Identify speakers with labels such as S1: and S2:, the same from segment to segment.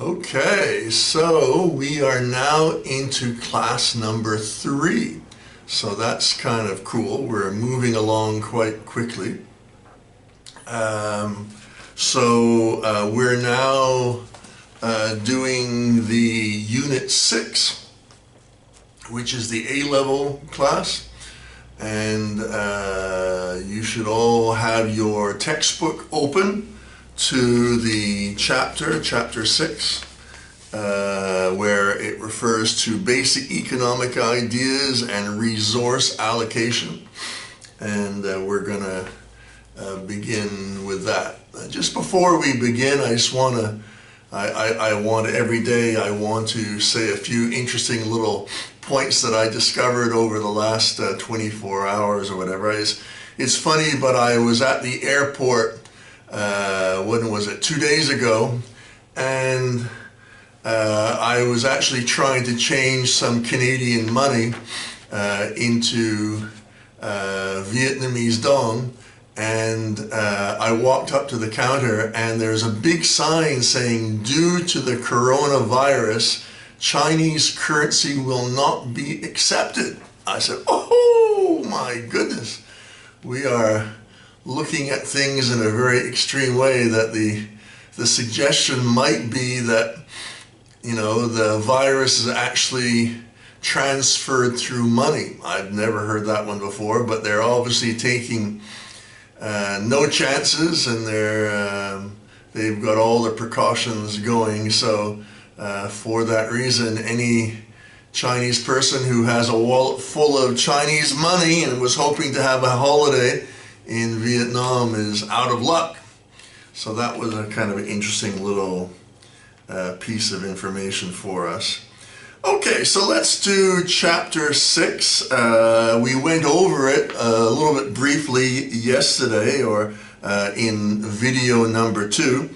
S1: Okay, so we are now into class number 3. So that's kind of cool. We're moving along quite quickly. We're now doing the Unit 6, which is the A-level class. And you should all have your textbook open to the chapter 6, where it refers to basic economic ideas and resource allocation. And we're going to begin with that. Just before we begin, I just want to, every day I want to say a few interesting little points that I discovered over the last 24 hours or whatever. It's funny, but I was at the airport, when was it, 2 days ago, and I was actually trying to change some Canadian money into Vietnamese dong, and I walked up to the counter and there's a big sign saying, due to the coronavirus, Chinese currency will not be accepted. I said, oh my goodness, we are looking at things in a very extreme way, that the suggestion might be that, you know, the virus is actually transferred through money. I've never heard that one before, but they're obviously taking no chances, and they've got all the precautions going. So for that reason, any Chinese person who has a wallet full of Chinese money and was hoping to have a holiday in Vietnam is out of luck. So that was a kind of an interesting little piece of information for us. Okay, so let's do chapter 6. We went over it a little bit briefly yesterday, or in video number 2.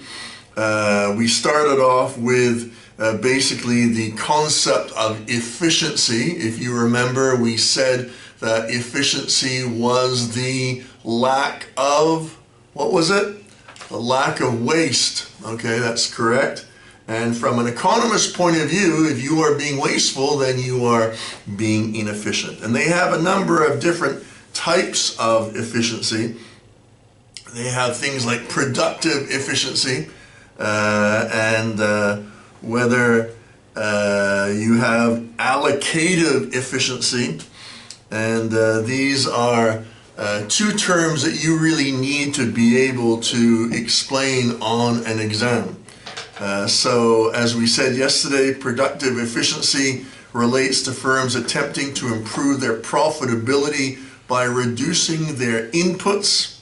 S1: We started off with basically the concept of efficiency. If you remember, we said that efficiency was the lack of, what was it? The lack of waste. Okay, that's correct. And from an economist's point of view, if you are being wasteful, then you are being inefficient. And they have a number of different types of efficiency. They have things like productive efficiency, and whether you have allocative efficiency. And these are two terms that you really need to be able to explain on an exam. So as we said yesterday, productive efficiency relates to firms attempting to improve their profitability by reducing their inputs.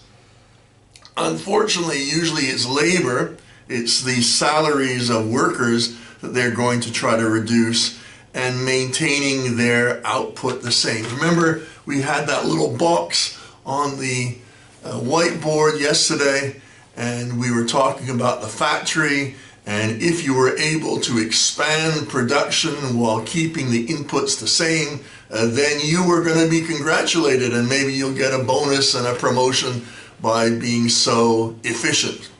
S1: Unfortunately, usually it's labor, it's the salaries of workers that they're going to try to reduce, and maintaining their output the same. Remember, we had that little box on the whiteboard yesterday, and we were talking about the factory, and if you were able to expand production while keeping the inputs the same, then you were going to be congratulated, and maybe you'll get a bonus and a promotion by being so efficient.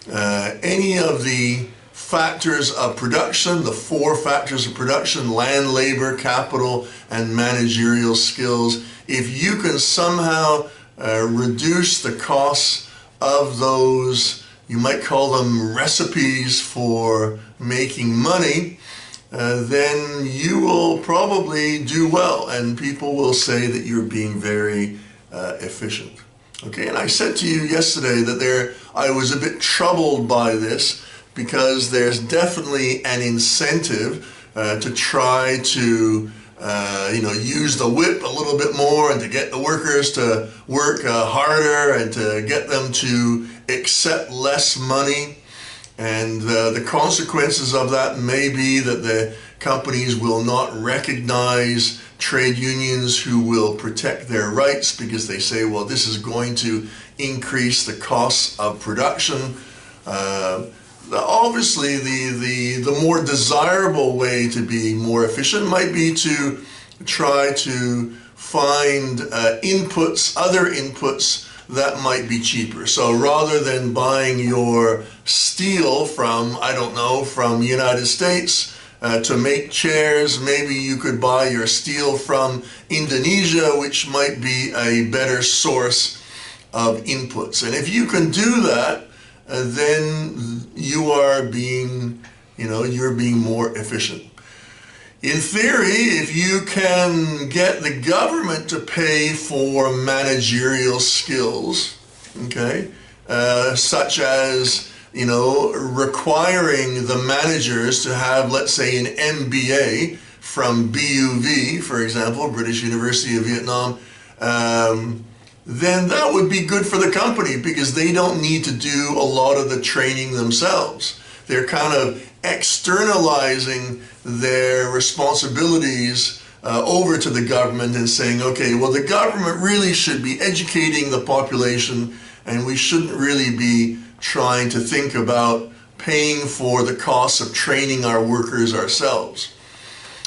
S1: Any of the factors of production, the 4 factors of production, land, labor, capital, and managerial skills, if you can somehow reduce the costs of those, you might call them recipes for making money, then you will probably do well, and people will say that you're being very efficient. Okay, and I said to you yesterday that I was a bit troubled by this, because there's definitely an incentive to try to use the whip a little bit more, and to get the workers to work harder, and to get them to accept less money. And the consequences of that may be that the companies will not recognize trade unions who will protect their rights, because they say, well, this is going to increase the costs of production. Obviously, the more desirable way to be more efficient might be to try to find other inputs that might be cheaper. So rather than buying your steel from, I don't know, from the United States to make chairs, maybe you could buy your steel from Indonesia, which might be a better source of inputs. And if you can do that, then you are being, you're being more efficient. In theory, if you can get the government to pay for managerial skills, okay, such as, requiring the managers to have, let's say, an MBA from BUV, for example, British University of Vietnam, then that would be good for the company because they don't need to do a lot of the training themselves. They're kind of externalizing their responsibilities over to the government and saying, okay, well, the government really should be educating the population, and we shouldn't really be trying to think about paying for the costs of training our workers ourselves.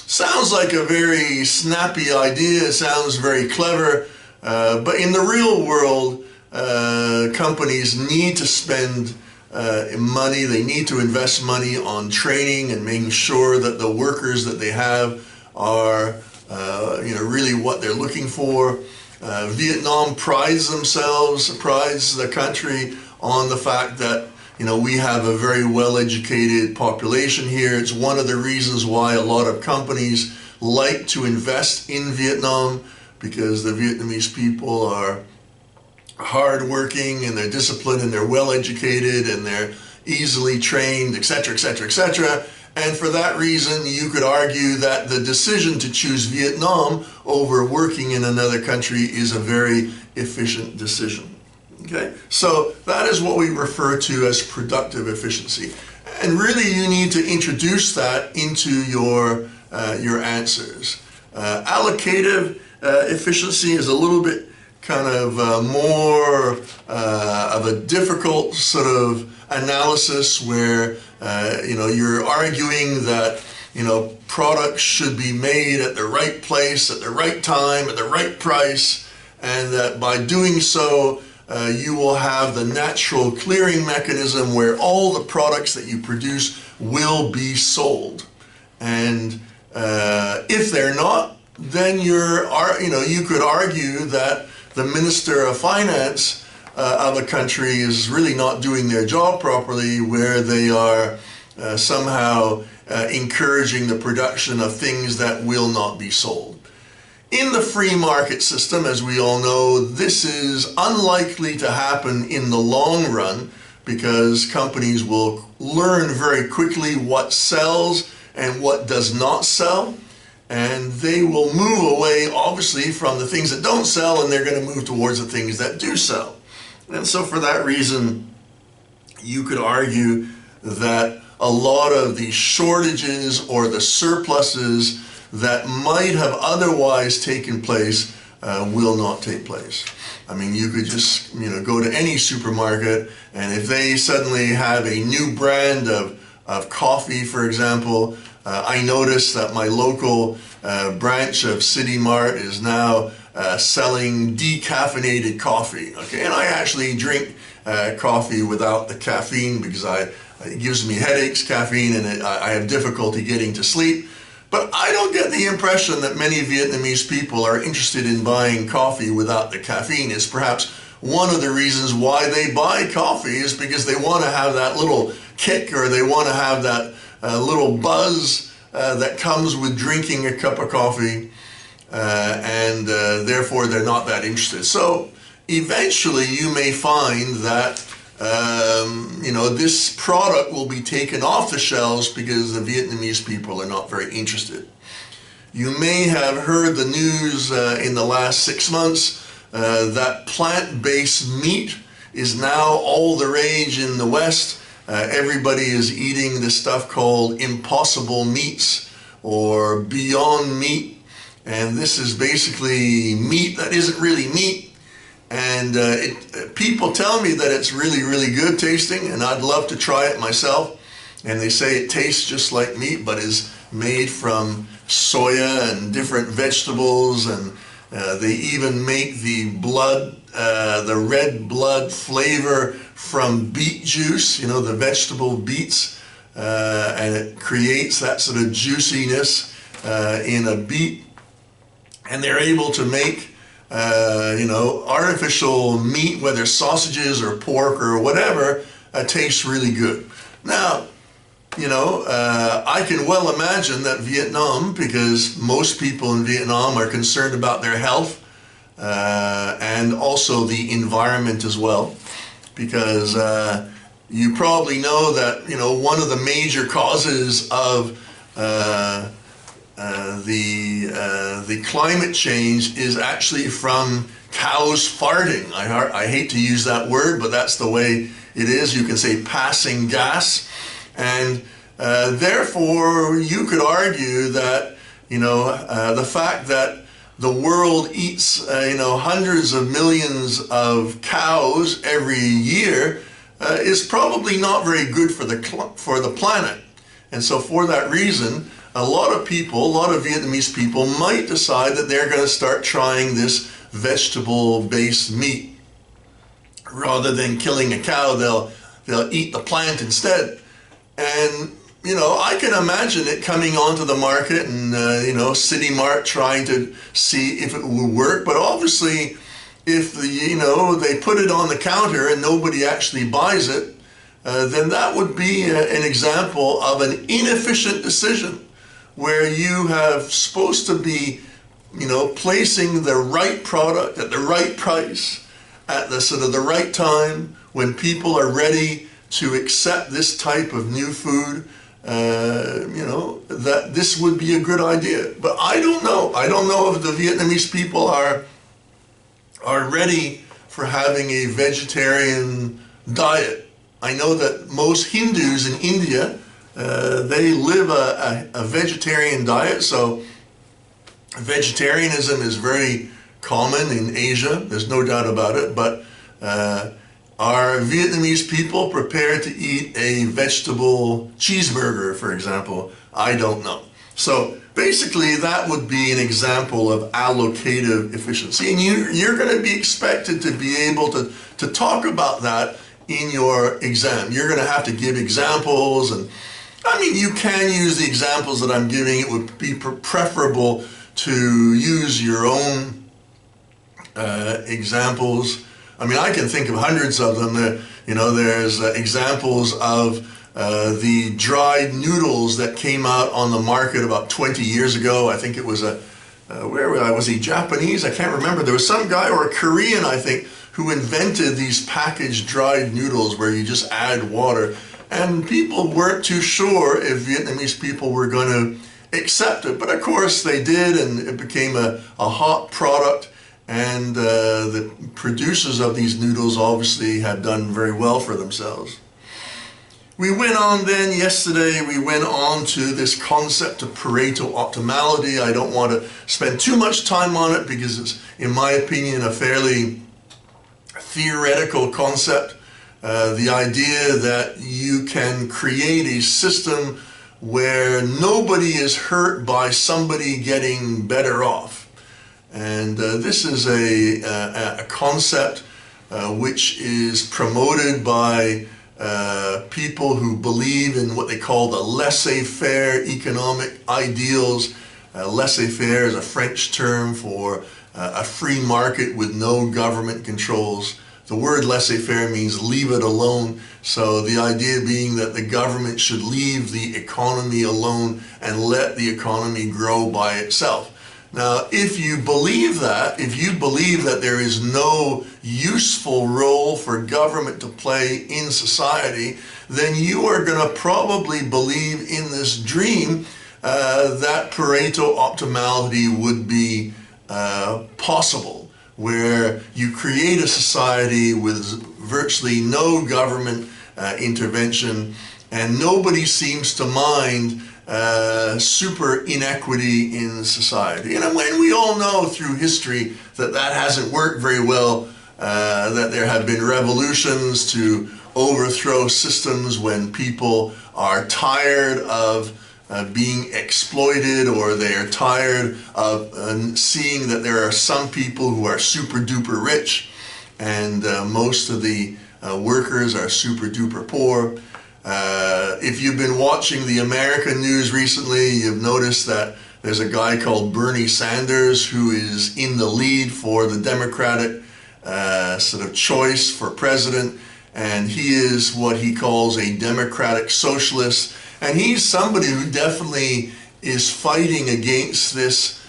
S1: Sounds like a very snappy idea. It sounds very clever. But in the real world, companies need to spend money. They need to invest money on training and making sure that the workers that they have are, really what they're looking for. Vietnam prides the country on the fact that, we have a very well-educated population here. It's one of the reasons why a lot of companies like to invest in Vietnam, because the Vietnamese people are hardworking and they're disciplined and they're well-educated and they're easily trained, etc., etc., etc. And for that reason, you could argue that the decision to choose Vietnam over working in another country is a very efficient decision. Okay, so that is what we refer to as productive efficiency. And really, you need to introduce that into your answers. Allocative efficiency is a little bit kind of more of a difficult sort of analysis where you're arguing that products should be made at the right place, at the right time, at the right price, and that by doing so you will have the natural clearing mechanism where all the products that you produce will be sold. And if they're not, then you could argue that the Minister of Finance of a country is really not doing their job properly, where they are somehow encouraging the production of things that will not be sold. In the free market system, as we all know, this is unlikely to happen in the long run because companies will learn very quickly what sells and what does not sell. And they will move away, obviously, from the things that don't sell, and they're going to move towards the things that do sell. And so for that reason, you could argue that a lot of the shortages or the surpluses that might have otherwise taken place will not take place. I mean, you could just go to any supermarket, and if they suddenly have a new brand of coffee, for example, I noticed that my local branch of City Mart is now selling decaffeinated coffee. Okay, and I actually drink coffee without the caffeine because it gives me headaches, caffeine, and I have difficulty getting to sleep. But I don't get the impression that many Vietnamese people are interested in buying coffee without the caffeine. It's perhaps one of the reasons why they buy coffee is because they want to have that little kick, or they want to have that little buzz that comes with drinking a cup of coffee, and therefore they're not that interested. So eventually you may find that this product will be taken off the shelves because the Vietnamese people are not very interested. You may have heard the news in the last 6 months that plant-based meat is now all the rage in the West. Everybody is eating this stuff called impossible meats or beyond meat. And this is basically meat that isn't really meat. And people tell me that it's really, really good tasting, and I'd love to try it myself. And they say it tastes just like meat, but is made from soya and different vegetables, and they even make the blood the red blood flavor from beet juice, you know, the vegetable beets, and it creates that sort of juiciness in a beet. And they're able to make, you know, artificial meat, whether sausages or pork or whatever, tastes really good. Now, you know, I can well imagine that Vietnam, because most people in Vietnam are concerned about their health and also the environment as well, because you probably know that, you know, one of the major causes of the climate change is actually from cows farting. I hate to use that word, but that's the way it is. You can say passing gas. And therefore, you could argue that, you know, the fact that the world eats, you know, hundreds of millions of cows every year is probably not very good for the planet. And so for that reason, a lot of people, a lot of Vietnamese people might decide that they're going to start trying this vegetable-based meat. Rather than killing a cow, they'll eat the plant instead. And, you know, I can imagine it coming onto the market and, you know, City Mart trying to see if it will work. But obviously, if, you know, they put it on the counter and nobody actually buys it, then that would be an example of an inefficient decision where you have supposed to be, you know, placing the right product at the right price at the sort of the right time when people are ready to accept this type of new food. You know, that this would be a good idea. But I don't know. I don't know if the Vietnamese people are ready for having a vegetarian diet. I know that most Hindus in India, they live a vegetarian diet, so vegetarianism is very common in Asia, there's no doubt about it, but are Vietnamese people prepared to eat a vegetable cheeseburger, for example? I don't know. So basically that would be an example of allocative efficiency, and you're going to be expected to be able to talk about that in your exam. You're going to have to give examples, and I mean, you can use the examples that I'm giving. It would be preferable to use your own examples. I mean, I can think of hundreds of them. You know, there's examples of the dried noodles that came out on the market about 20 years ago. I think it was where was he, Japanese? I can't remember. There was some guy, or a Korean, I think, who invented these packaged dried noodles where you just add water. And people weren't too sure if Vietnamese people were going to accept it. But of course they did, and it became a hot product. And the producers of these noodles obviously have done very well for themselves. We went on then yesterday, we went on to this concept of Pareto optimality. I don't want to spend too much time on it because it's, in my opinion, a fairly theoretical concept. The idea that you can create a system where nobody is hurt by somebody getting better off. And this is a concept which is promoted by people who believe in what they call the laissez-faire economic ideals. Laissez-faire is a French term for a free market with no government controls. The word laissez-faire means leave it alone. So the idea being that the government should leave the economy alone and let the economy grow by itself. Now, if you believe that there is no useful role for government to play in society, then you are going to probably believe in this dream that Pareto optimality would be possible, where you create a society with virtually no government intervention, and nobody seems to mind super inequity in society. And when we all know through history that that hasn't worked very well, that there have been revolutions to overthrow systems when people are tired of being exploited, or they are tired of seeing that there are some people who are super duper rich. and most of the workers are super duper poor. If you've been watching the American news recently, you've noticed that there's a guy called Bernie Sanders who is in the lead for the Democratic sort of choice for president, and he is what he calls a democratic socialist, and he's somebody who definitely is fighting against this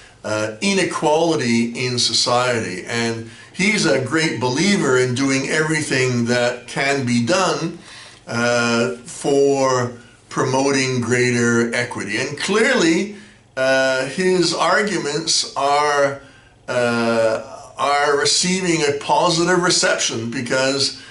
S1: inequality in society, and he's a great believer in doing everything that can be done for promoting greater equity. And clearly his arguments are receiving a positive reception, because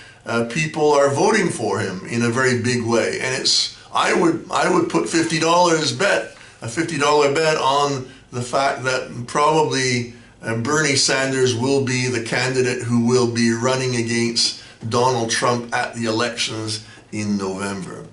S1: people are voting for him in a very big way. And I would put a $50 bet on the fact that probably Bernie Sanders will be the candidate who will be running against Donald Trump at the elections in November.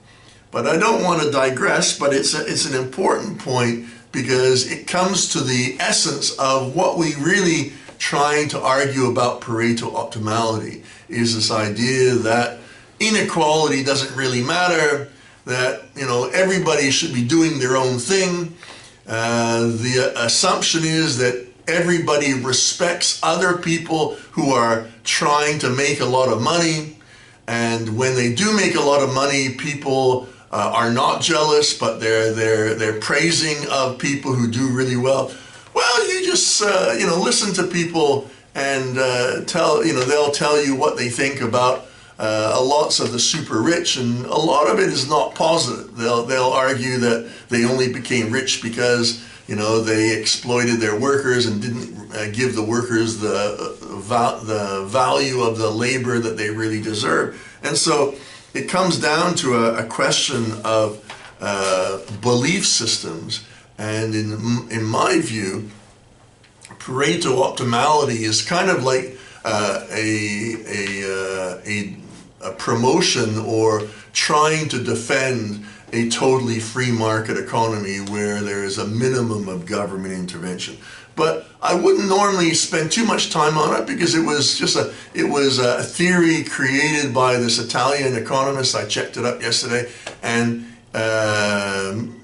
S1: But I don't want to digress, but it's an important point, because it comes to the essence of what we really trying to argue about Pareto optimality, is this idea that inequality doesn't really matter, that everybody should be doing their own thing. The assumption is that everybody respects other people who are trying to make a lot of money, and when they do make a lot of money, people are not jealous, but they're praising of people who do really well. Well, you just listen to people and they'll tell you what they think about lots of the super rich, and a lot of it is not positive. They'll argue that they only became rich because they exploited their workers and didn't give the workers the value of the labor that they really deserve. And so it comes down to a question of belief systems. And in my view, Pareto optimality is kind of like a promotion, or trying to defend a totally free market economy where there is a minimum of government intervention. But I wouldn't normally spend too much time on it, because it was a theory created by this Italian economist. I checked it up yesterday, and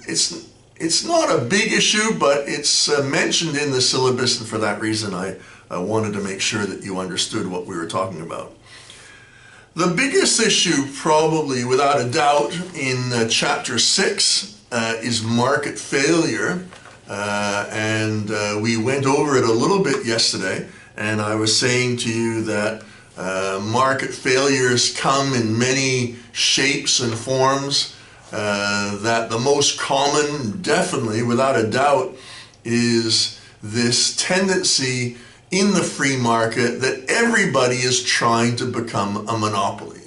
S1: it's not a big issue, but it's mentioned in the syllabus, and for that reason I wanted to make sure that you understood what we were talking about. The biggest issue, probably without a doubt, in chapter 6 is market failure. And we went over it a little bit yesterday, and I was saying to you that market failures come in many shapes and forms, that the most common, definitely without a doubt, is this tendency in the free market that everybody is trying to become a monopoly.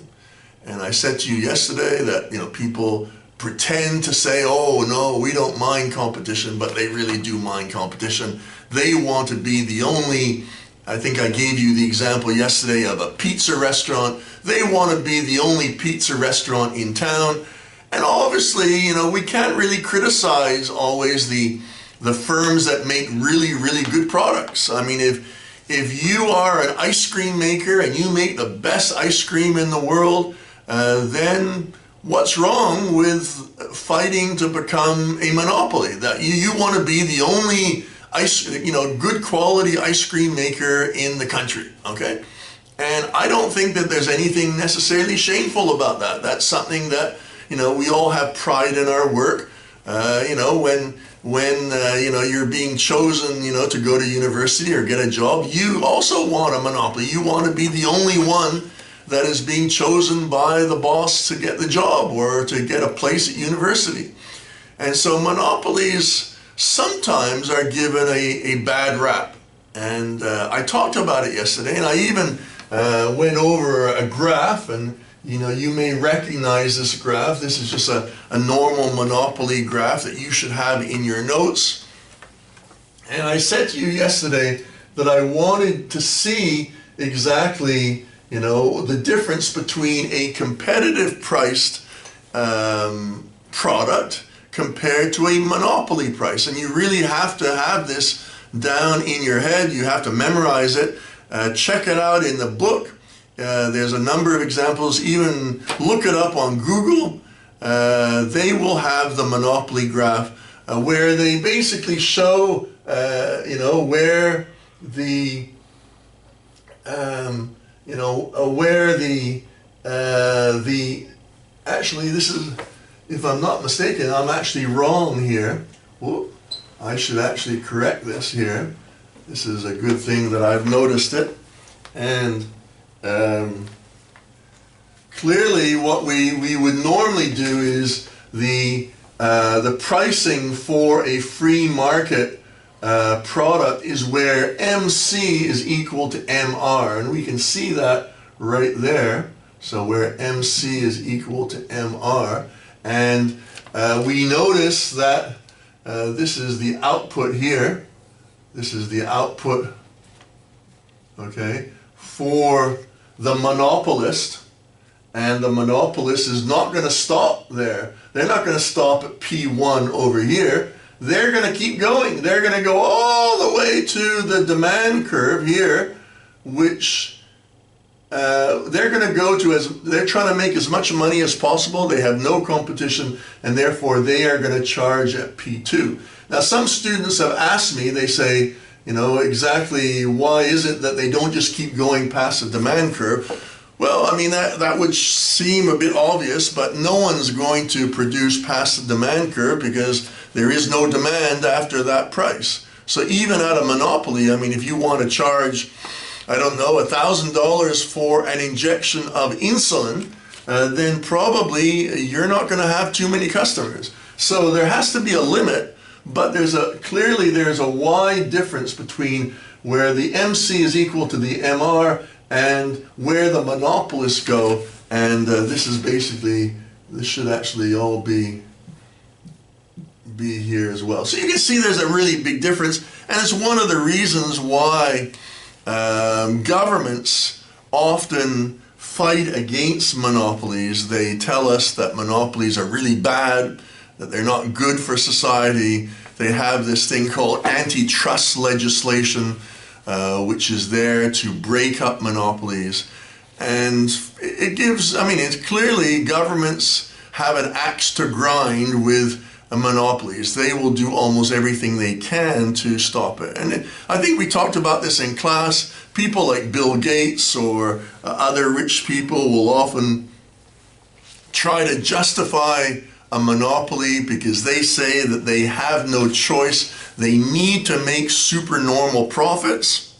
S1: And I said to you yesterday that people pretend to say, oh no, we don't mind competition, but they really do mind competition. They want to be the only, I think I gave you the example yesterday of a pizza restaurant. They want to be the only pizza restaurant in town. And obviously, we can't really criticize always the firms that make really, really good products. I mean, if you are an ice cream maker and you make the best ice cream in the world, then what's wrong with fighting to become a monopoly? That you want to be the only good quality ice cream maker in the country, okay? And I don't think that there's anything necessarily shameful about that. That's something that, we all have pride in our work. When you're being chosen, to go to university or get a job, you also want a monopoly. You want to be the only one that is being chosen by the boss to get the job or to get a place at university. And so monopolies sometimes are given a bad rap. And I talked about it yesterday, and I even went over a graph, and you may recognize this graph. This is just a normal monopoly graph that you should have in your notes. And I said to you yesterday that I wanted to see exactly the difference between a competitive priced product compared to a monopoly price. And you really have to have this down in your head. You have to memorize it. Check it out in the book. There's a number of examples. Even look it up on Google. They will have the monopoly graph where they basically show, where the, actually this is, if I'm not mistaken, I'm actually wrong here. Whoop, I should actually correct this here. This is a good thing that I've noticed it. And clearly what we would normally do is the pricing for a free market product is where MC is equal to MR, and we can see that right there. So where MC is equal to MR, and we notice that this is the output here. This is the output, okay, for the monopolist, and the monopolist is not going to stop there. They're not going to stop at P1 over here. They're going to keep going. They're going to go all the way to the demand curve here, which they're going to go to as they're trying to make as much money as possible. They have no competition, and therefore they are going to charge at P2. Now, some students have asked me, they say, exactly why is it that they don't just keep going past the demand curve? Well, I mean, that would seem a bit obvious, but no one's going to produce past the demand curve because there is no demand after that price. So even at a monopoly, I mean, if you want to charge, I don't know, $1,000 for an injection of insulin, then probably you're not going to have too many customers. So there has to be a limit, but clearly there's a wide difference between where the MC is equal to the MR and where the monopolists go, and this should actually all be here as well. So you can see there's a really big difference, and it's one of the reasons why governments often fight against monopolies. They tell us that monopolies are really bad, that they're not good for society. They have this thing called antitrust legislation, which is there to break up monopolies. And it gives, it's clearly governments have an axe to grind with monopolies. They will do almost everything they can to stop it. And I think we talked about this in class. People like Bill Gates or other rich people will often try to justify a monopoly because they say that they have no choice. They need to make supernormal profits.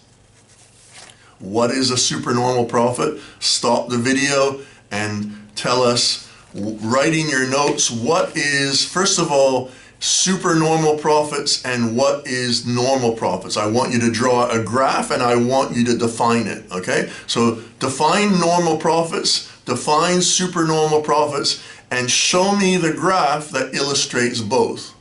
S1: What is a supernormal profit? Stop the video and tell us, write in your notes, what is, first of all, supernormal profits and what is normal profits. I want you to draw a graph and I want you to define it, okay? So define normal profits, define supernormal profits, and show me the graph that illustrates both.